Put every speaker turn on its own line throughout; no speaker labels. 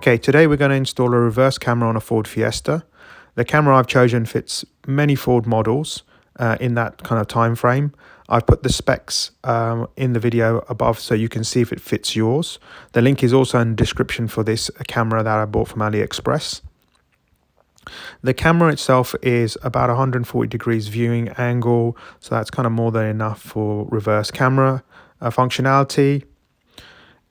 Okay, today we're going to install a reverse camera on a Ford Fiesta. The camera I've chosen fits many Ford models in that kind of time frame. I've put the specs in the video above so you can see if it fits yours. The link is also in the description for this camera that I bought from AliExpress. The camera itself is about 140 degrees viewing angle, so that's kind of more than enough for reverse camera functionality.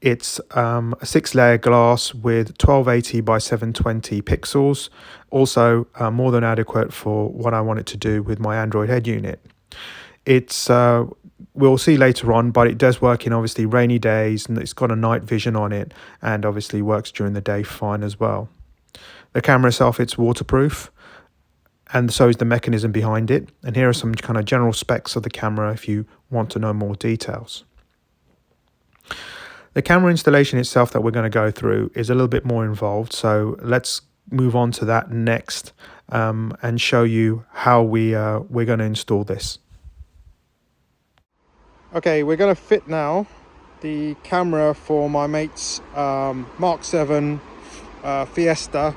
It's a 6-layer glass with 1280 by 720 pixels, also more than adequate for what I want it to do with my Android head unit. It's we'll see later on, but it does work in obviously rainy days, and it's got a night vision on it, and obviously works during the day fine as well. The camera itself, it's waterproof, and so is the mechanism behind it. And here are some kind of general specs of the camera if you want to know more details. The camera installation itself that we're going to go through is a little bit more involved, so let's move on to that next and show you how we're going to install this. Okay, we're going to fit now the camera for my mate's Mark 7 Fiesta.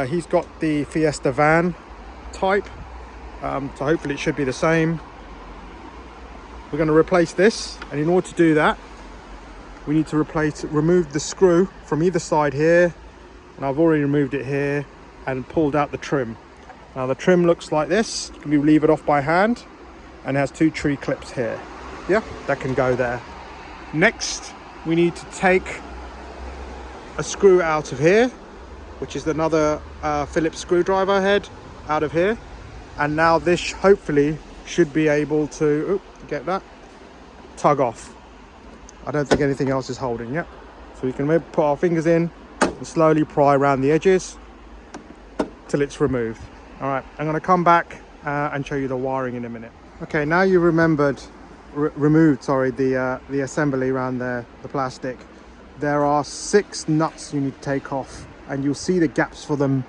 He's got the Fiesta van type, so hopefully it should be the same. We're going to replace this, and in order to do that, we need to remove the screw from either side here, and I've already removed it here and pulled out the trim. Now the trim looks like this. You can leave it off by hand, and has 2 tree clips here. Yeah, that can go there. Next, we need to take a screw out of here, which is another Phillips screwdriver head out of here, and now this hopefully should be able to get that tug off. I don't think anything else is holding yet. So we can maybe put our fingers in and slowly pry around the edges till it's removed. All right, I'm going to come back and show you the wiring in a minute. Okay, now you removed the assembly around there, the plastic. There are 6 nuts you need to take off, and you'll see the gaps for them.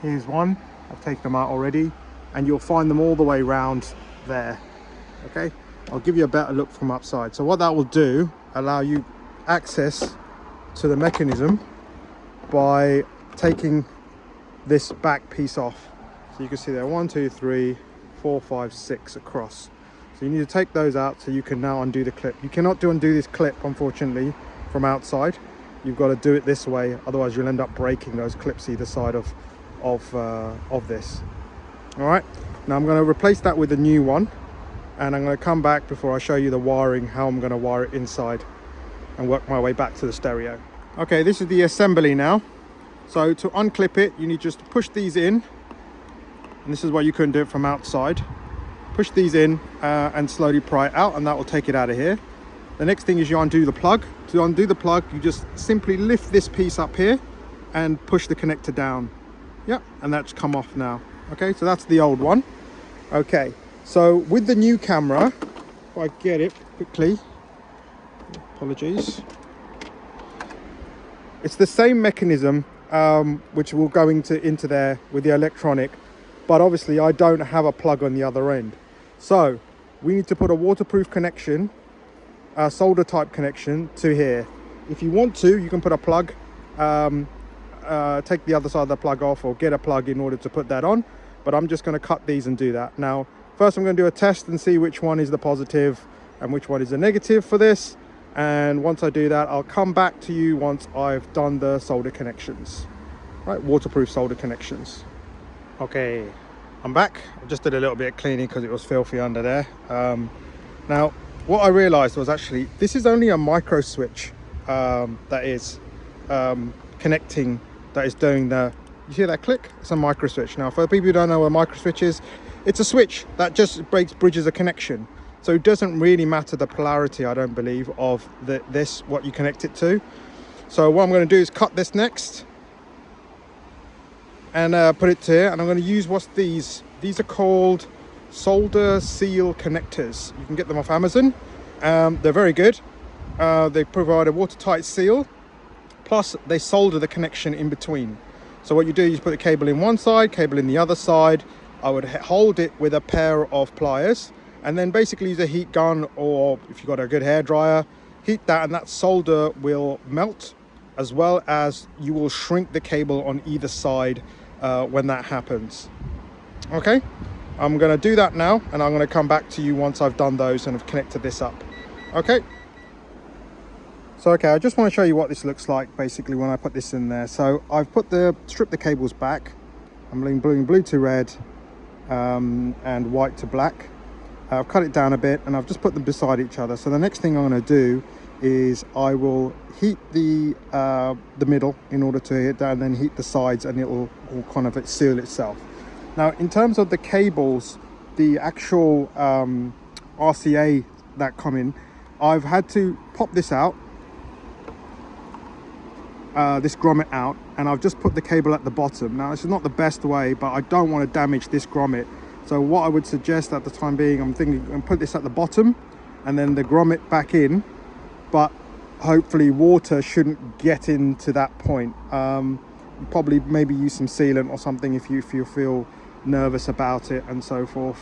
Here's one. I've taken them out already, and you'll find them all the way around there. Okay, I'll give you a better look from upside. So what that will do, allow you access to the mechanism by taking this back piece off. So you can see there 1, 2, 3, 4, 5, 6 across. So you need to take those out so you can now undo the clip. You cannot undo this clip, unfortunately, from outside. You've got to do it this way, otherwise you'll end up breaking those clips either side of this. All right, now I'm going to replace that with a new one, and I'm going to come back before I show you the wiring, how I'm going to wire it inside and work my way back to the stereo. Okay, this is the assembly now. So to unclip it, you need just to push these in, and this is why you couldn't do it from outside. Push these in and slowly pry it out, and that will take it out of here. The next thing is you undo the plug. To undo the plug, you just simply lift this piece up here and push the connector down. Yep, and that's come off now. Okay, so that's the old one. Okay, so with the new camera, if I get it quickly, apologies. It's the same mechanism which will go into there with the electronic, but obviously I don't have a plug on the other end. So we need to put a waterproof connection, a solder type connection to here. If you want to, you can put a plug, take the other side of the plug off, or get a plug in order to put that on, but I'm just going to cut these and do that. Now first I'm going to do a test and see which one is the positive and which one is the negative for this, and once I do that I'll come back to you once I've done the solder connections. Right, waterproof solder connections. Okay, I'm back. I just did a little bit of cleaning because it was filthy under there. Now what I realized was actually this is only a micro switch that is connecting, that is doing the, you hear that click? It's a micro switch. Now for people who don't know what a micro switch is, it's a switch that just bridges a connection. So it doesn't really matter the polarity, I don't believe, of what you connect it to. So what I'm going to do is cut this next and put it here, and I'm going to use what's these are called solder seal connectors. You can get them off Amazon. They're very good. They provide a watertight seal, plus they solder the connection in between. So what you do is put the cable in one side, cable in the other side. I would hold it with a pair of pliers, and then basically use a heat gun, or if you've got a good hairdryer, heat that, and that solder will melt as well as you will shrink the cable on either side when that happens. Okay, I'm going to do that now, and I'm going to come back to you once I've done those and have connected this up. Okay. So okay, I just want to show you what this looks like basically when I put this in there. So I've stripped the cables back. I'm doing blue to red and white to black. I've cut it down a bit and I've just put them beside each other. So the next thing I'm going to do is I will heat the middle in order to hit that, and then heat the sides, and it will kind of seal itself. Now in terms of the cables, the actual RCA that come in, I've had to pop this out, this grommet out, and I've just put the cable at the bottom. Now this is not the best way, but I don't want to damage this grommet. So what I would suggest at the time being, I'm thinking I'm put this at the bottom and then the grommet back in, but hopefully water shouldn't get into that point. Probably maybe use some sealant or something if you feel nervous about it and so forth.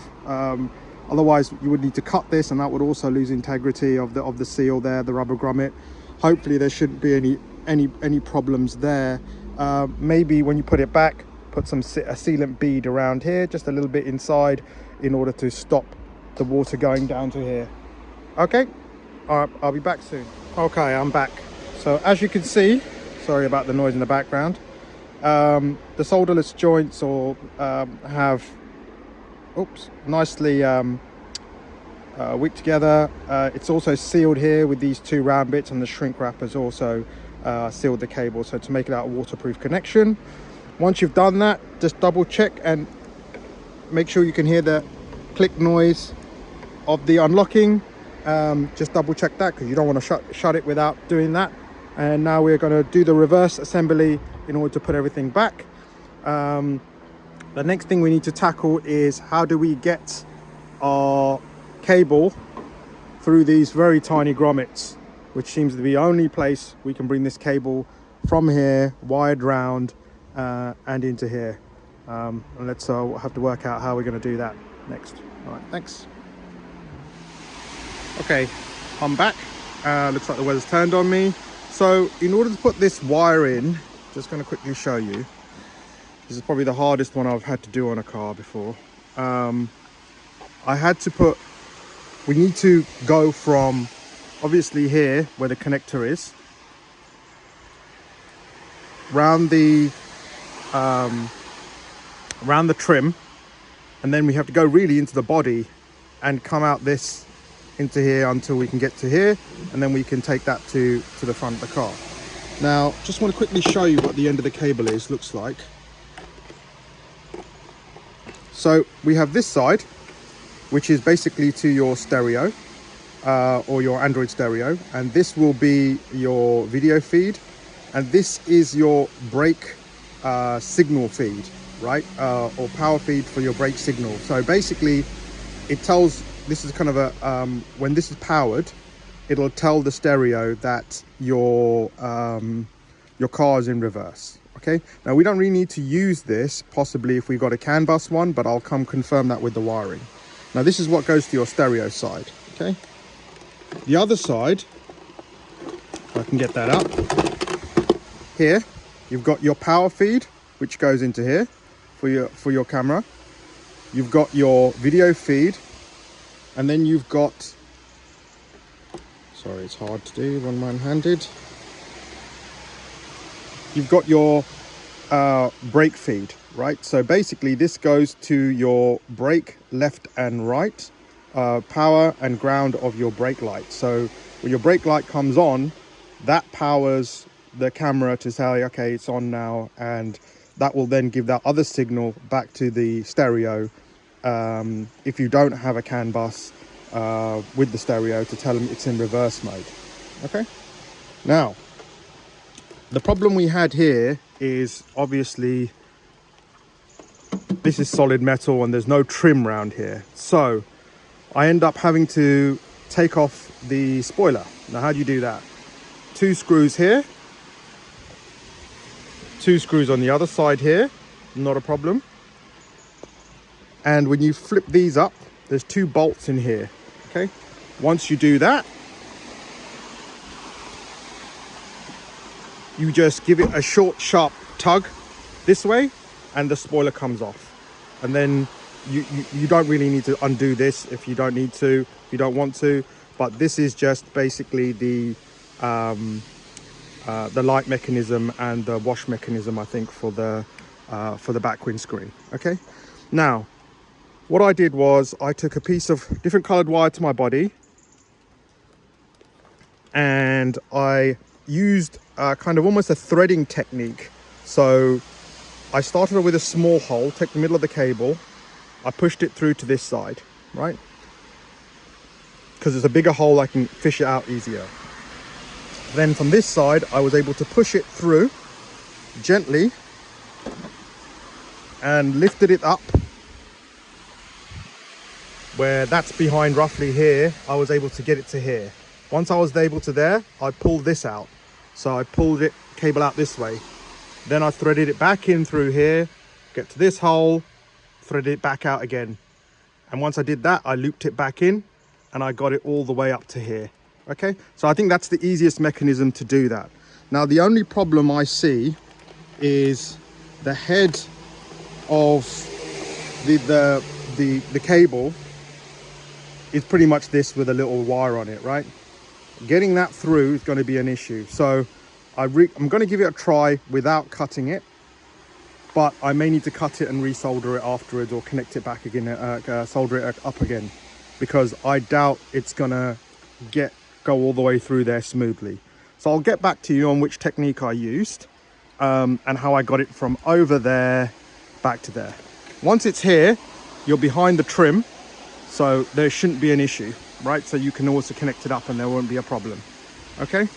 Otherwise you would need to cut this, and that would also lose integrity of the seal there, the rubber grommet. Hopefully there shouldn't be any problems there. Maybe when you put it back, put a sealant bead around here, just a little bit inside, in order to stop the water going down to here. Okay, all right, I'll be back soon. Okay, I'm back. So as you can see, sorry about the noise in the background, the solderless joints have nicely wicked together. It's also sealed here with these two round bits, and the shrink wrap has also sealed the cable, so to make it a waterproof connection. Once you've done that, just double check and make sure you can hear the click noise of the unlocking. Just double check that, because you don't want to shut it without doing that. And now we're going to do the reverse assembly in order to put everything back. The next thing we need to tackle is how do we get our cable through these very tiny grommets, which seems to be the only place we can bring this cable from here, wired round and into here. And let's have to work out how we're going to do that next. All right, thanks. Okay, I'm back. Looks like the weather's turned on me. So in order to put this wire in, just going to quickly show you. This is probably the hardest one I've had to do on a car before. We need to go from obviously here where the connector is, round the trim, and then we have to go really into the body and come out this into here until we can get to here, and then we can take that to the front of the car. Now just want to quickly show you what the end of the cable looks like. So we have this side, which is basically to your stereo or your Android stereo, and this will be your video feed, and this is your brake signal feed, right? Or power feed for your brake signal. So basically it tells, this is kind of a when this is powered, it'll tell the stereo that your car is in reverse. Okay, now we don't really need to use this possibly if we've got a CAN bus one, but I'll come confirm that with the wiring. Now this is what goes to your stereo side. Okay, the other side, if I can get that up here, you've got your power feed, which goes into here for your camera. You've got your video feed, and then you've got, sorry, it's hard to do one-handed. You've got your brake feed, right? So basically this goes to your brake left and right, power and ground of your brake light. So when your brake light comes on, that powers the camera to say, okay, it's on now, and that will then give that other signal back to the stereo if you don't have a CAN bus with the stereo, to tell them it's in reverse mode. Okay, now the problem we had here is obviously this is solid metal and there's no trim around here, so I end up having to take off the spoiler. Now how do you do that? 2 screws here, 2 screws on the other side here, not a problem. And when you flip these up, there's 2 bolts in here. Okay, once you do that, you just give it a short, sharp tug this way and the spoiler comes off. And then you don't really need to undo this if you don't need to, if you don't want to. But this is just basically the light mechanism and the wash mechanism, I think, for the back windscreen. Okay, now what I did was I took a piece of different colored wire to my body and I used kind of almost a threading technique. So I started with a small hole, take the middle of the cable, I pushed it through to this side, right? Because it's a bigger hole, I can fish it out easier. Then from this side, I was able to push it through gently and lifted it up where that's behind roughly here. I was able to get it to here. Once I was able to there, I pulled this out. So I pulled it cable out this way. Then I threaded it back in through here, get to this hole, threaded it back out again. And once I did that, I looped it back in and I got it all the way up to here. Okay, so I think that's the easiest mechanism to do that. Now, the only problem I see is the head of the cable is pretty much this with a little wire on it, right? Getting that through is going to be an issue. So I'm going to give it a try without cutting it, but I may need to cut it and resolder it afterwards or connect it back again, solder it up again, because I doubt it's going to go all the way through there smoothly. So I'll get back to you on which technique I used and how I got it from over there back to there. Once it's here, you're behind the trim, so there shouldn't be an issue, right? So you can also connect it up and there won't be a problem. Okay,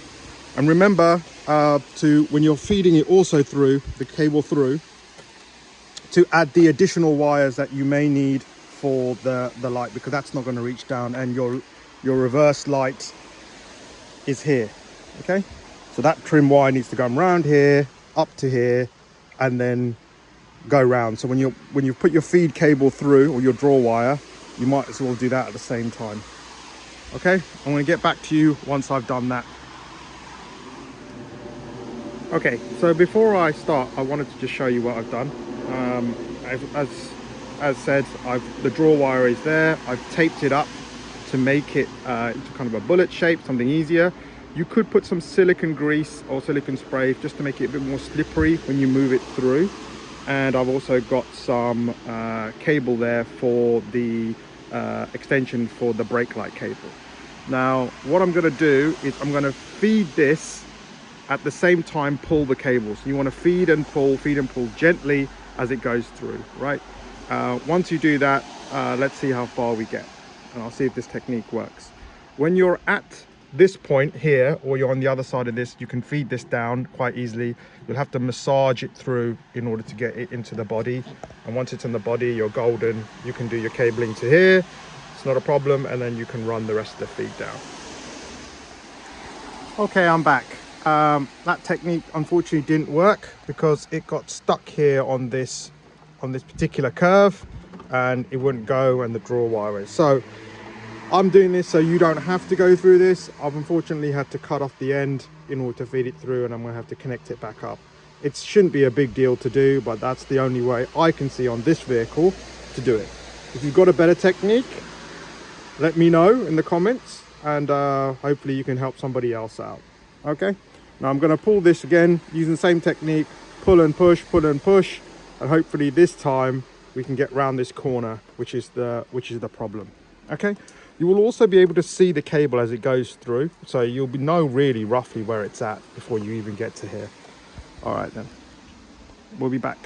and remember when you're feeding it also through the cable through, to add the additional wires that you may need for the light, because that's not going to reach down, and your reverse light is here. Okay, so that trim wire needs to go around here, up to here, and then go round. So when you put your feed cable through, or your draw wire, you might as well do that at the same time. Okay, I'm going to get back to you once I've done that. Okay, so before I start, I wanted to just show you what I've done. As said, the draw wire is there. I've taped it up to make it into kind of a bullet shape, something easier. You could put some silicone grease or silicone spray just to make it a bit more slippery when you move it through. And I've also got some cable there for the extension for the brake light cable. Now, what I'm going to do is I'm going to feed this at the same time, pull the cable. So you want to feed and pull gently as it goes through, right? Once you do that, let's see how far we get, and I'll see if this technique works. When you're at this point here, or you're on the other side of this, you can feed this down quite easily. You'll have to massage it through in order to get it into the body, and once it's in the body, you're golden. You can do your cabling to here, it's not a problem, and then you can run the rest of the feed down. Okay, I'm back. That technique unfortunately didn't work because it got stuck here on this particular curve, and it wouldn't go, and the draw wire is. So I'm doing this so you don't have to go through this. I've unfortunately had to cut off the end in order to feed it through, and I'm going to have to connect it back up. It shouldn't be a big deal to do, but that's the only way I can see on this vehicle to do it. If you've got a better technique, let me know in the comments, and hopefully you can help somebody else out. Okay, now I'm going to pull this again using the same technique, pull and push, and hopefully this time we can get round this corner, which is the problem. Okay, you will also be able to see the cable as it goes through, so you'll know really roughly where it's at before you even get to here. All right then, we'll be back.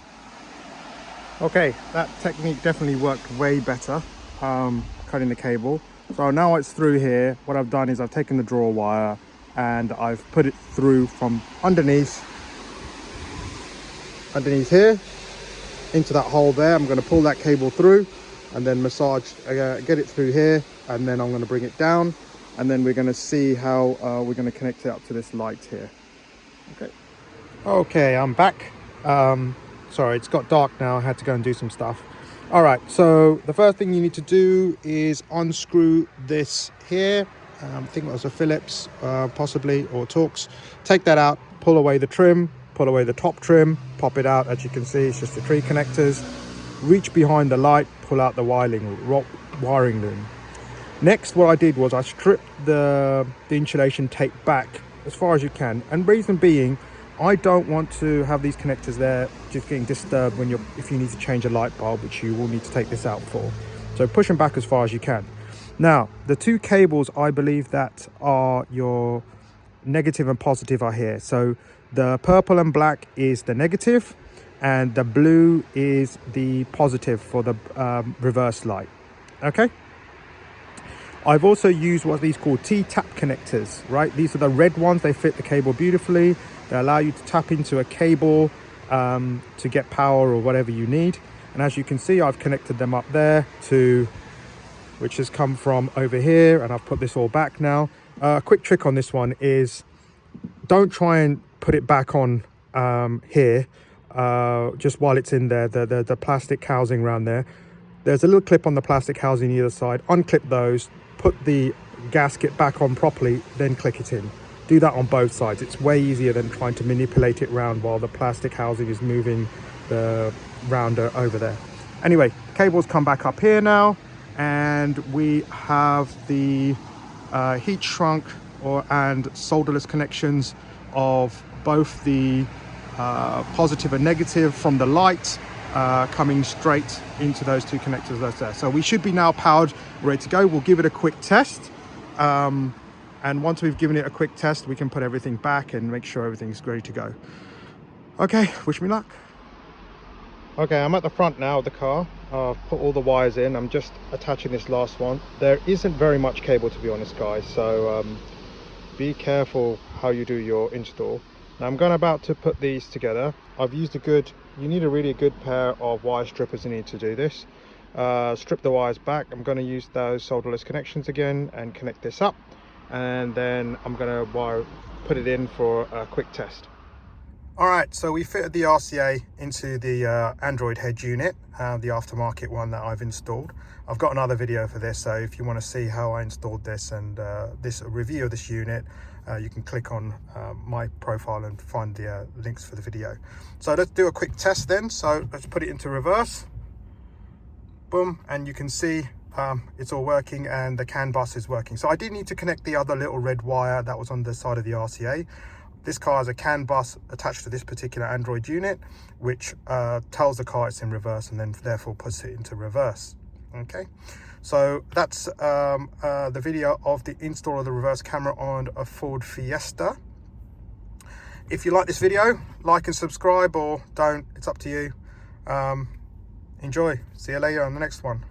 Okay, that technique definitely worked way better, cutting the cable. So now it's through here. What I've done is I've taken the draw wire and I've put it through from underneath here into that hole there. I'm going to pull that cable through and then massage, get it through here, and then I'm going to bring it down, and then we're going to see how we're going to connect it up to this light here. Okay, I'm back. Sorry, it's got dark now. I had to go and do some stuff. All right, so the first thing you need to do is unscrew this here. I think it was a Phillips, possibly, or Torx. Take that out, pull away the trim, pull away the top trim, pop it out. As you can see, it's just the tree connectors. Reach behind the light, pull out the wiring loom. Next, what I did was I stripped the insulation tape back as far as you can, and reason being, I don't want to have these connectors there just getting disturbed when if you need to change a light bulb, which you will need to take this out for. So push them back as far as you can. Now, the two cables I believe that are your negative and positive are here. So the purple and black is the negative, and the blue is the positive for the reverse light. Okay. I've also used what these called T-tap connectors, right? These are the red ones. They fit the cable beautifully. They allow you to tap into a cable to get power or whatever you need. And as you can see, I've connected them up there to, which has come from over here, and I've put this all back now. A quick trick on this one is don't try and put it back on here just while it's in there, the plastic housing around there. There's a little clip on the plastic housing either side. Unclip those, put the gasket back on properly, then click it in. Do that on both sides. It's way easier than trying to manipulate it around while the plastic housing is moving the rounder over there. Anyway, cables come back up here now, and we have the heat shrunk and solderless connections of both the positive and negative from the light coming straight into those two connectors that's there. So we should be now powered, ready to go. We'll give it a quick test, and once we've given it a quick test, we can put everything back and make sure everything's ready to go. Okay, wish me luck. Okay, I'm at the front now of the car. I've put all the wires in. I'm just attaching this last one. There isn't very much cable, to be honest, guys, so be careful how you do your install. Now I'm about to put these together. I've used you need a really good pair of wire strippers in here to do this. Strip the wires back. I'm going to use those solderless connections again and connect this up, and then I'm going to put it in for a quick test. All right, so we fitted the RCA into the Android head unit, the aftermarket one that I've installed. I've got another video for this, so if you want to see how I installed this and this review of this unit, you can click on my profile and find the links for the video. So let's do a quick test then. So let's put it into reverse. Boom, and you can see it's all working, and the CAN bus is working. So I did need to connect the other little red wire that was on the side of the RCA. This car has a CAN bus attached to this particular Android unit, which tells the car it's in reverse and then therefore puts it into reverse. Okay, so that's the video of the install of the reverse camera on a Ford Fiesta. If you like this video, like and subscribe, or don't, it's up to you. Enjoy. See you later on the next one.